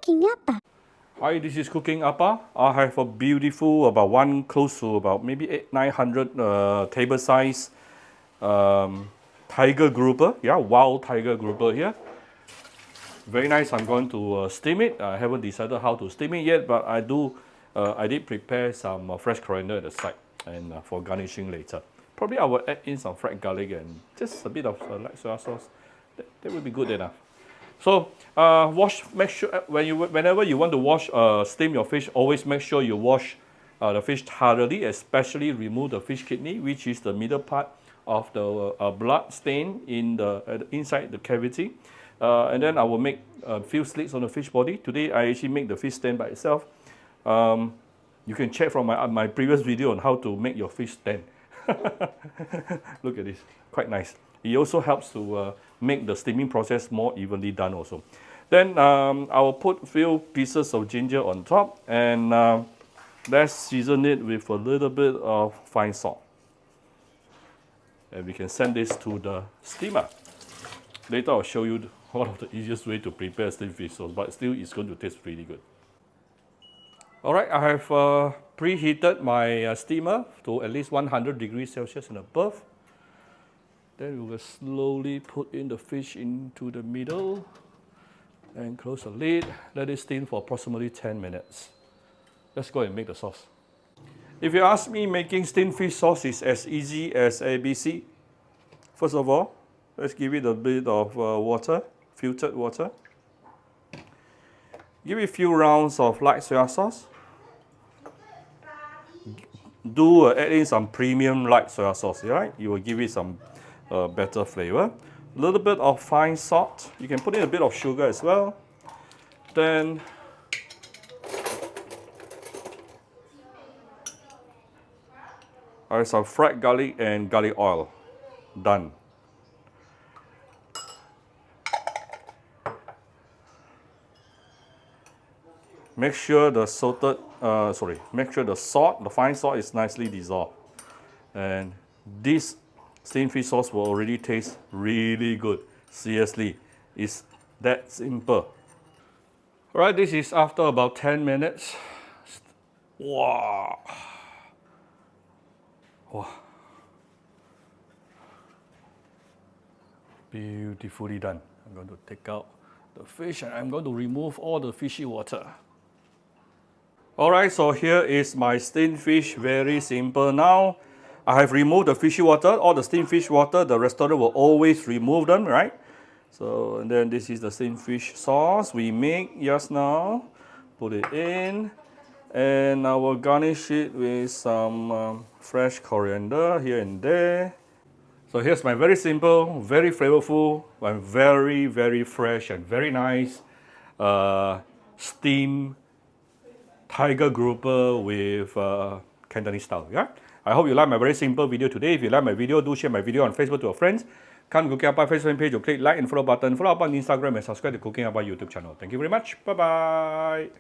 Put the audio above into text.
Cooking Appa. Hi, this is Cooking Appa. I have a beautiful, about close to about maybe 900 table size tiger grouper. Yeah, wild tiger grouper here. Very nice. I'm going to steam it. I haven't decided how to steam it yet, but I did prepare some fresh coriander at the side and for garnishing later. Probably I will add in some fried garlic and just a bit of light soy sauce. That will be good enough. So make sure whenever you want to wash, steam your fish, always make sure you wash the fish thoroughly, especially remove the fish kidney, which is the middle part of the blood stain inside the cavity. And then I will make a few slits on the fish body. Today I actually make the fish stand by itself. You can check from my previous video on how to make your fish stand. Look at this, quite nice. It also helps to make the steaming process more evenly done also. Then I will put a few pieces of ginger on top and let's season it with a little bit of fine salt. And we can send this to the steamer. Later I'll show you one of the easiest way to prepare steamed fish sauce, but still it's going to taste really good. Alright, I have preheated my steamer to at least 100 degrees Celsius and above. Then we will slowly put in the fish into the middle and close the lid. Let it steam for approximately 10 minutes. Let's go and make the sauce. If you ask me, making steamed fish sauce is as easy as ABC. First of all, let's give it a bit of water, filtered water. Give it a few rounds of light soy sauce. Add in some premium light soy sauce, right? You will give it some better flavor. A little bit of fine salt. You can put in a bit of sugar as well. Then I have some fried garlic and garlic oil. Done. Make sure the salt, the fine salt is nicely dissolved. And this steamed fish sauce will already taste really good. Seriously, it's that simple. Alright, this is after about 10 minutes. Wow. Wow. Beautifully done. I'm going to take out the fish and I'm going to remove all the fishy water. Alright, so here is my steamed fish, very simple now. I have removed the fishy water, all the steamed fish water, the restaurant will always remove them, right? So, and then this is the steamed fish sauce we make just now. Put it in, and I will garnish it with some fresh coriander here and there. So here's my very simple, very flavorful, and very, very fresh and very nice steamed tiger grouper with Cantonese style. Yeah, I hope you like my very simple video today. If you like my video, do share my video on Facebook to your friends. Come Cooking Appa Facebook page, or click like and follow button. Follow up on Instagram and subscribe to Cooking Appa YouTube channel. Thank you very much. Bye bye.